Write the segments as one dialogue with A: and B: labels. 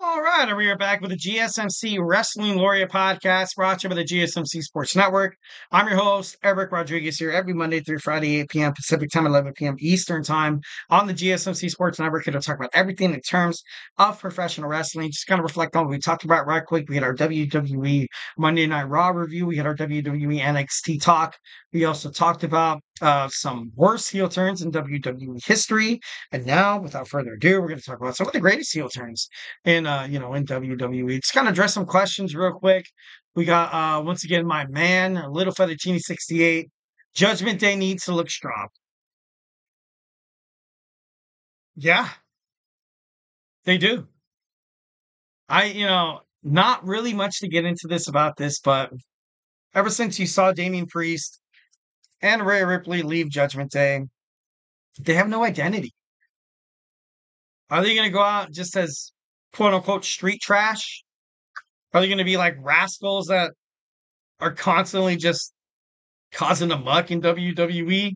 A: All right, and we are back with the GSMC Wrestling Laureate Podcast, brought to you by the GSMC Sports Network. I'm your host, Eric Rodriguez, here every Monday through Friday, 8 p.m. Pacific Time, 11 p.m. Eastern Time on the GSMC Sports Network. Here to talk about everything in terms of professional wrestling. Just kind of reflect on what we talked about right quick. We had our WWE Monday Night Raw review. We had our WWE NXT talk. We also talked about some worst heel turns in WWE history. And now, without further ado, we're going to talk about some of the greatest heel turns in WWE. Just kind of address some questions real quick. We got once again my man, Little Fettuccine 68. Judgment Day needs to look strong. Yeah, they do. Not really much to get into this about this, but ever since you saw Damian Priest and Rhea Ripley leave Judgment Day, they have no identity. Are they going to go out just as quote unquote street trash? Are they going to be like rascals that are constantly just causing a muck in WWE?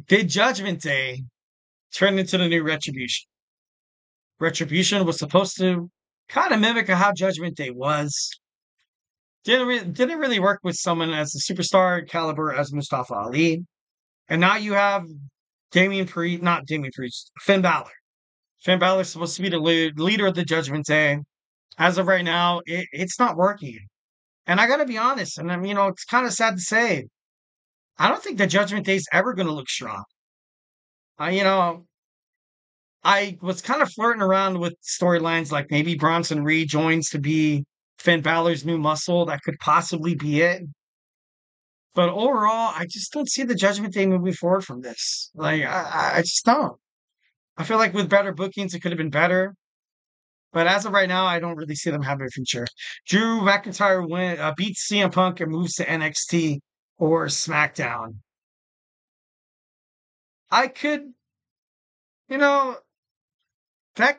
A: Did Judgment Day turn into the new Retribution? Retribution was supposed to kind of mimic how Judgment Day was. Didn't really work with someone as a superstar caliber as Mustafa Ali. And now you have not Damian Priest, Finn Balor. Finn Balor is supposed to be the leader of the Judgment Day. As of right now, it's not working. And I got to be honest, and it's kind of sad to say, I don't think the Judgment Day is ever going to look strong. I was kind of flirting around with storylines like maybe Bronson Reed joins to be Finn Balor's new muscle. That could possibly be it. But overall, I just don't see the Judgment Day moving forward from this. Like, I just don't. I feel like with better bookings, it could have been better. But as of right now, I don't really see them having a future. Drew McIntyre beats CM Punk and moves to NXT or SmackDown. I could, that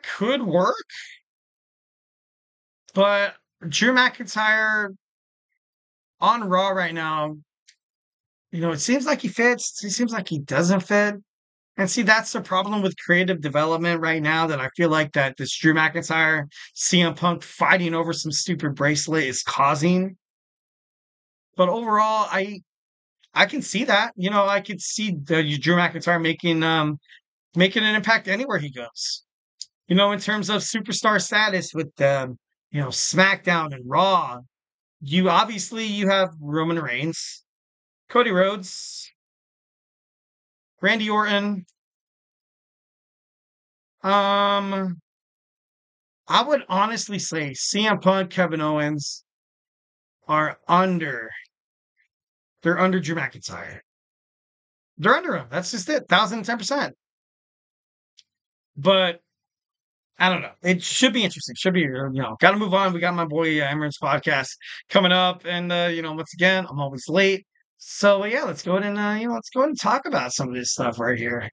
A: could work. But Drew McIntyre on Raw right now, it seems like he fits. It seems like he doesn't fit. And see, that's the problem with creative development right now that I feel like that this Drew McIntyre, CM Punk fighting over some stupid bracelet is causing. But overall, I can see that. I could see the Drew McIntyre making an impact anywhere he goes. In terms of superstar status with SmackDown and Raw, you have Roman Reigns, Cody Rhodes, Randy Orton. I would honestly say CM Punk, Kevin Owens are under. They're under Drew McIntyre. They're under him. That's just it. 1,010%. But I don't know. It should be interesting. Should be, got to move on. We got my boy Emran's podcast coming up. And, once again, I'm always late. So, yeah, let's go ahead and talk about some of this stuff right here.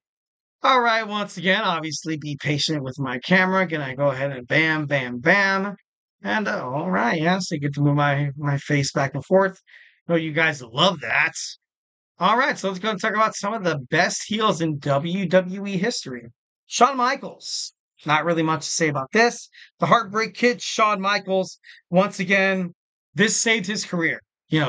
A: All right. Once again, obviously be patient with my camera. Gonna go ahead and bam, bam, bam. And, all right. Yeah. So you get to move my face back and forth. Oh, you guys love that. All right. So let's go and talk about some of the best heels in WWE history. Shawn Michaels. Not really much to say about this. The Heartbreak Kid, Shawn Michaels, once again, this saved his career.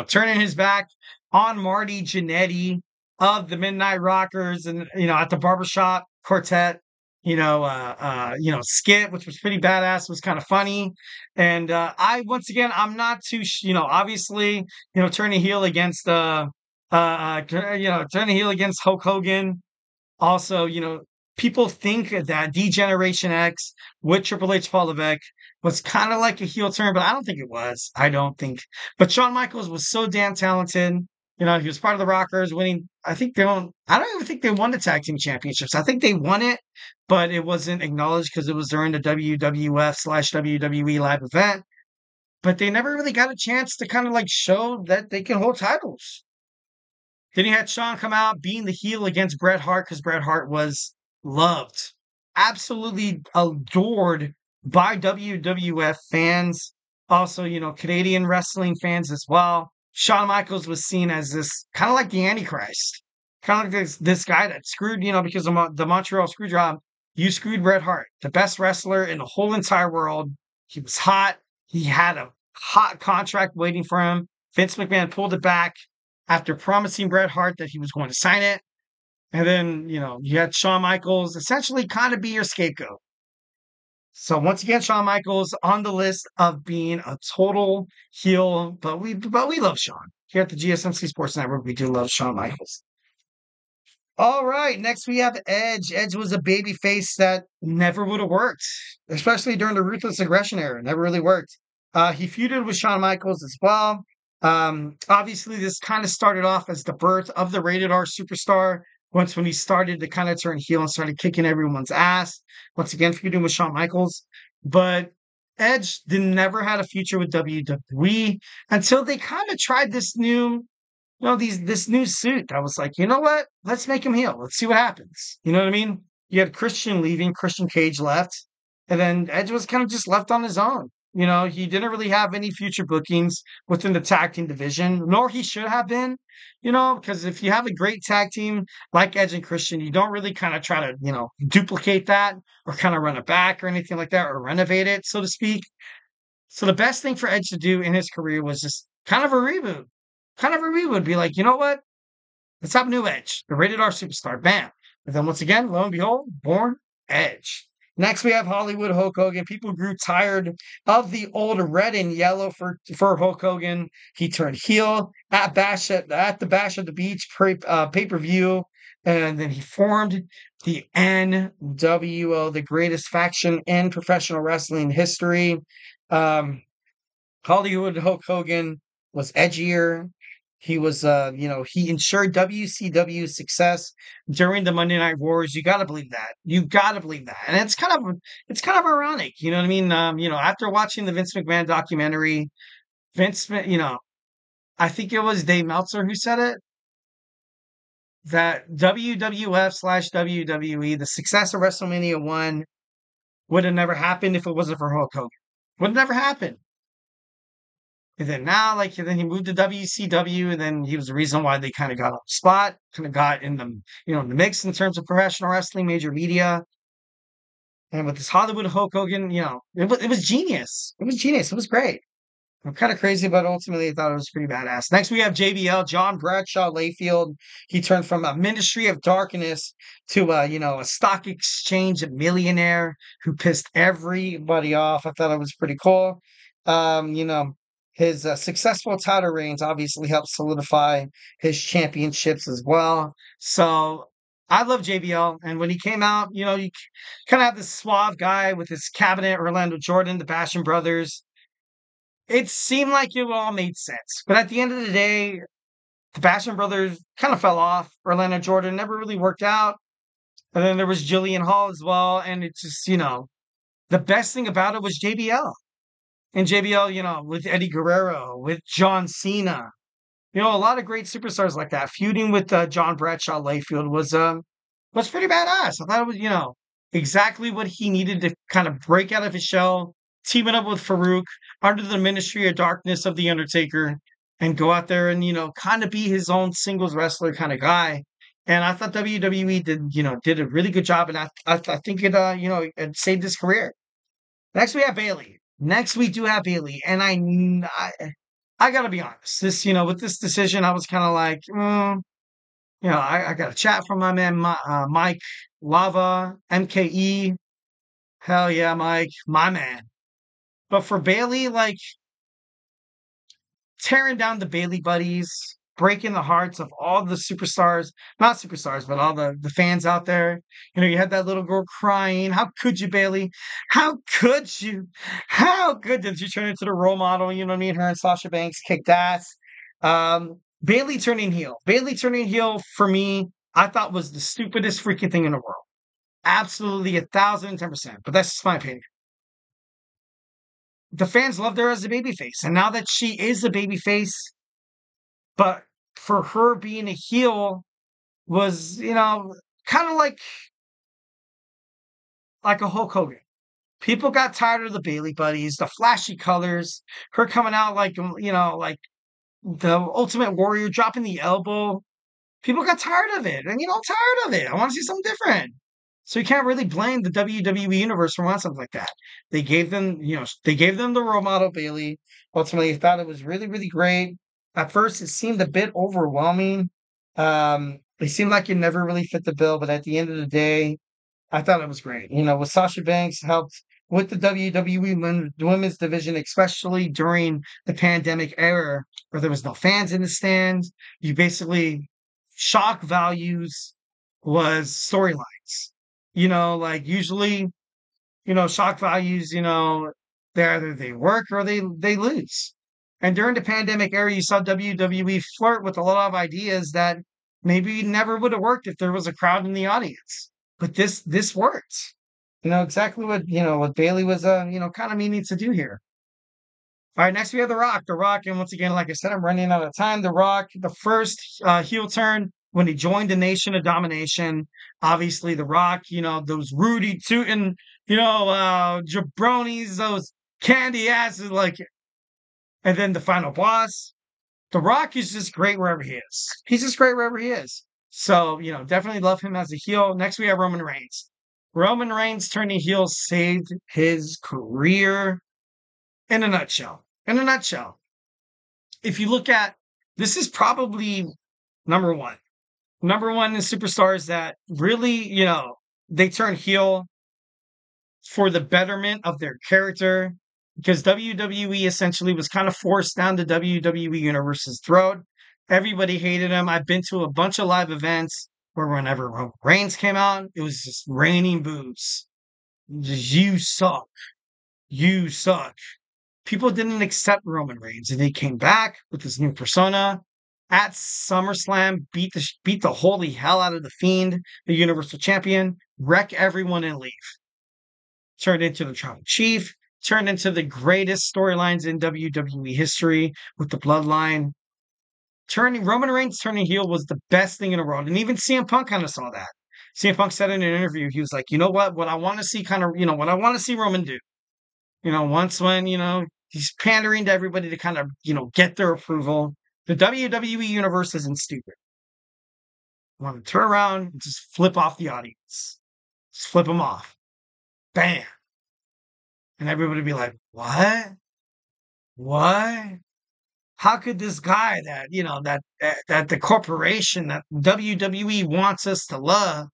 A: Turning his back on Marty Jannetty of the Midnight Rockers and, at the Barbershop Quartet, skit, which was pretty badass, was kind of funny. And I'm not too, obviously, turning heel against, turning heel against Hulk Hogan. Also, people think that D-Generation X with Triple H Paul Levesque was kind of like a heel turn, but I don't think it was. I don't think. But Shawn Michaels was so damn talented. He was part of the Rockers winning. I don't even think they won the tag team championships. I think they won it, but it wasn't acknowledged because it was during the WWF/WWE live event. But they never really got a chance to kind of like show that they can hold titles. Then you had Shawn come out being the heel against Bret Hart because Bret Hart was loved, absolutely adored by WWF fans. Also, Canadian wrestling fans as well. Shawn Michaels was seen as this kind of like the Antichrist, kind of like this guy that screwed, because of the Montreal Screwjob, you screwed Bret Hart, the best wrestler in the whole entire world. He was hot. He had a hot contract waiting for him. Vince McMahon pulled it back after promising Bret Hart that he was going to sign it. And then, you had Shawn Michaels essentially kind of be your scapegoat. So once again, Shawn Michaels on the list of being a total heel, but we love Shawn. Here at the GSMC Sports Network, we do love Shawn Michaels. All right, next we have Edge. Edge was a baby face that never would have worked, especially during the Ruthless Aggression era. Never really worked. He feuded with Shawn Michaels as well. Obviously, this kind of started off as the birth of the Rated R Superstar. Once when he started to kind of turn heel and started kicking everyone's ass. Once again, feuding with Shawn Michaels. But Edge never had a future with WWE until they kind of tried this new this new suit. I was like, you know what? Let's make him heel. Let's see what happens. You know what I mean? You had Christian leaving, Christian Cage left, and then Edge was kind of just left on his own. He didn't really have any future bookings within the tag team division, nor he should have been, because if you have a great tag team like Edge and Christian, you don't really kind of try to, duplicate that or kind of run it back or anything like that or renovate it, so to speak. So the best thing for Edge to do in his career was just kind of a reboot. Kind of a reboot. Be like, you know what? Let's have a new Edge, the Rated R Superstar. Bam. And then once again, lo and behold, born Edge. Next, we have Hollywood Hulk Hogan. People grew tired of the old red and yellow for Hulk Hogan. He turned heel at the Bash at the Beach pay-per-view. And then he formed the NWO, the greatest faction in professional wrestling history. Hollywood Hulk Hogan was edgier. He was, he ensured WCW's success during the Monday Night Wars. You got to believe that. You got to believe that. And it's kind of ironic. You know what I mean? After watching the Vince McMahon documentary, I think it was Dave Meltzer who said it, that WWF/WWE, the success of WrestleMania 1 would have never happened if it wasn't for Hulk Hogan. Would have never happened. And then now, then he moved to WCW, and then he was the reason why they kind of got on the spot, kind of got in the, in the mix in terms of professional wrestling, major media. And with this Hollywood Hulk Hogan, it was genius. It was genius. It was great. I'm kind of crazy, but ultimately I thought it was pretty badass. Next, we have JBL, John Bradshaw Layfield. He turned from a ministry of darkness to a stock exchange millionaire who pissed everybody off. I thought it was pretty cool. His successful title reigns obviously helped solidify his championships as well. So I love JBL. And when he came out, you kind of have this suave guy with his cabinet, Orlando Jordan, the Basham Brothers. It seemed like it all made sense. But at the end of the day, the Basham Brothers kind of fell off. Orlando Jordan never really worked out. And then there was Jillian Hall as well. And it's just, the best thing about it was JBL. And JBL, with Eddie Guerrero, with John Cena, a lot of great superstars like that. Feuding with John Bradshaw Layfield was pretty badass. I thought it was, exactly what he needed to kind of break out of his shell, teaming up with Farouk under the Ministry of Darkness of The Undertaker, and go out there and, kind of be his own singles wrestler kind of guy. And I thought WWE did a really good job, and I think it, it saved his career. Next, we have Bayley. Next, we do have Bayley, and I gotta be honest. This, with this decision, I was kind of like, I got a chat from my man Mike Lava MKE. Hell yeah, Mike, my man. But for Bayley, tearing down the Bayley buddies, breaking the hearts of all the superstars, not superstars, but all the fans out there. You had that little girl crying. How could you, Bayley? How could you? How good did you turn into the role model? You know what I mean? Her and Sasha Banks kicked ass. Bayley turning heel. Bayley turning heel for me, I thought was the stupidest freaking thing in the world. Absolutely 1,010%. But that's just my opinion. The fans loved her as a babyface. And now that she is a babyface, but for her being a heel was, kind of like a Hulk Hogan. People got tired of the Bayley buddies, the flashy colors, her coming out like the Ultimate Warrior, dropping the elbow. People got tired of it. And, I'm tired of it. I want to see something different. So you can't really blame the WWE universe for wanting something like that. They gave them, they gave them the role model Bailey. Ultimately, I thought it was really, really great. At first, it seemed a bit overwhelming. It seemed like it never really fit the bill, but at the end of the day, I thought it was great. With Sasha Banks helped with the WWE women's division, especially during the pandemic era where there was no fans in the stands. You basically shock values was storylines. Like usually, shock values, they work or they lose. And during the pandemic era, you saw WWE flirt with a lot of ideas that maybe never would have worked if there was a crowd in the audience. But this worked. Exactly what Bailey was kind of meaning to do here. All right, next we have The Rock. The Rock, and once again, like I said, I'm running out of time. The Rock, the first heel turn when he joined the Nation of Domination. Obviously, The Rock, those Rudy Tootin, jabronis, those candy asses, and then the final boss. The Rock is just great wherever he is. He's just great wherever he is. So, definitely love him as a heel. Next, we have Roman Reigns. Roman Reigns turning heel saved his career in a nutshell. In a nutshell. If you look at this is probably number one. Number one in superstars that really, they turn heel for the betterment of their character because WWE essentially was kind of forced down the WWE universe's throat. Everybody hated him. I've been to a bunch of live events where whenever Roman Reigns came out, it was just raining boos. Just, you suck. You suck. People didn't accept Roman Reigns, and he came back with his new persona at SummerSlam, beat the holy hell out of the Fiend, the Universal Champion, wreck everyone and leave. Turned into the Tribal Chief, turned into the greatest storylines in WWE history with the Bloodline. Roman Reigns turning heel was the best thing in the world, and even CM Punk kind of saw that. CM Punk said in an interview, he was like, "You know what I want to see what I want to see Roman do. Once when he's pandering to everybody to kind of get their approval. The WWE universe isn't stupid. I want to turn around and just flip off the audience, just flip them off, bam." And everybody be like, what? What? How could this guy that the corporation that WWE wants us to love,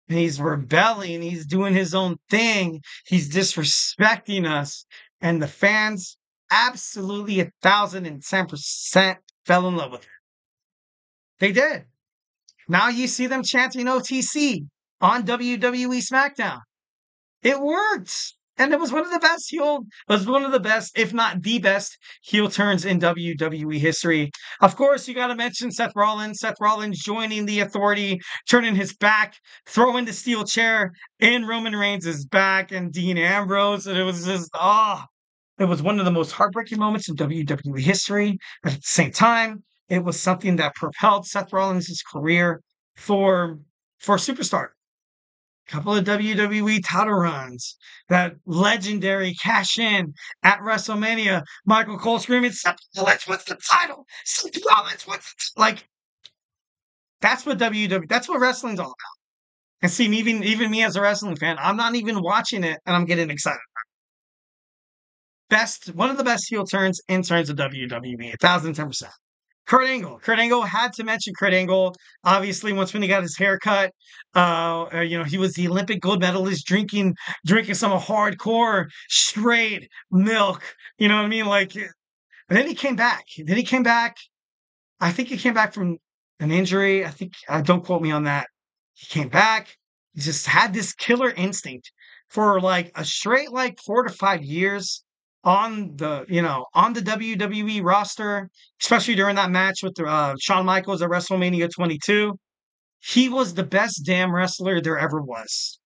A: and he's rebelling, he's doing his own thing, he's disrespecting us, and the fans absolutely 1,010% fell in love with it. They did. Now you see them chanting OTC on WWE SmackDown. It worked. And it was one of the best, if not the best, heel turns in WWE history. Of course, you got to mention Seth Rollins. Seth Rollins joining the Authority, turning his back, throwing the steel chair in Roman Reigns' back and Dean Ambrose. And it was just, it was one of the most heartbreaking moments in WWE history. But at the same time, it was something that propelled Seth Rollins' career for superstar. Couple of WWE title runs, that legendary cash in at WrestleMania. Michael Cole screaming, "Seth Rollins wants the title! Seth Rollins wants that's what WWE, that's what wrestling's all about. And see, even me as a wrestling fan, I'm not even watching it and I'm getting excited. One of the best heel turns in terms of WWE, 1,010%. Kurt Angle. Kurt Angle, had to mention Kurt Angle. Obviously, once when he got his haircut, he was the Olympic gold medalist drinking some hardcore straight milk. You know what I mean? But then he came back. I think he came back from an injury. Don't quote me on that. He came back. He just had this killer instinct for a straight 4 to 5 years on the WWE roster, especially during that match with Shawn Michaels at WrestleMania 22. He was the best damn wrestler there ever was.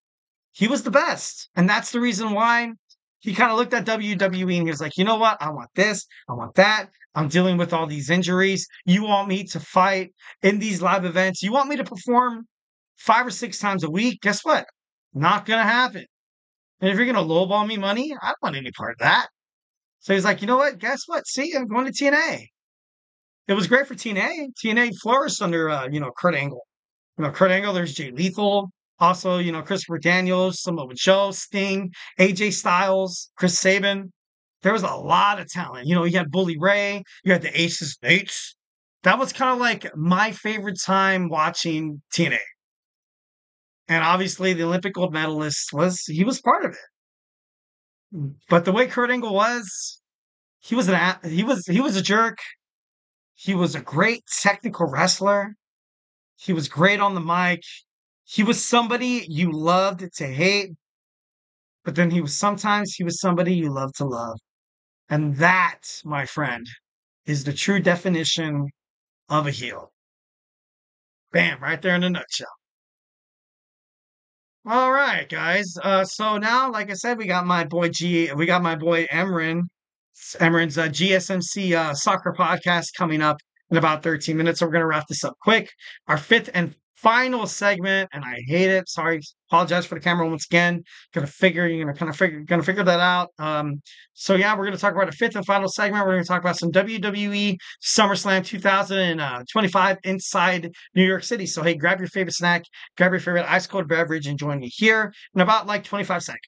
A: He was the best. And that's the reason why he kind of looked at WWE and he was like, you know what? I want this. I want that. I'm dealing with all these injuries. You want me to fight in these live events? You want me to perform 5 or 6 times a week? Guess what? Not going to happen. And if you're going to lowball me money, I don't want any part of that. So he's like, you know what? Guess what? See, I'm going to TNA. It was great for TNA. TNA flourished under, Kurt Angle. Kurt Angle, there's Jay Lethal. Also, Christopher Daniels, Samoa Joe, Sting, AJ Styles, Chris Sabin. There was a lot of talent. You had Bully Ray, you had the Aces and Eights. That was kind of like my favorite time watching TNA. And obviously the Olympic gold medalist he was part of it. But the way Kurt Angle was, he was a jerk. He was a great technical wrestler. He was great on the mic. He was somebody you loved to hate, but then sometimes he was somebody you loved to love. And that, my friend, is the true definition of a heel. Bam, right there in a nutshell. All right, guys. So now, like I said, we got my boy Emran. Emran's GSMC soccer podcast coming up in about 13 minutes. So we're gonna wrap this up quick. Our fifth and final segment, and I hate it. Sorry, apologize for the camera once again. You're gonna figure that out. So yeah, we're gonna talk about a fifth and final segment. We're gonna talk about some WWE SummerSlam 2025 inside New York City. So hey, grab your favorite snack, grab your favorite ice cold beverage, and join me here in about like 25 seconds.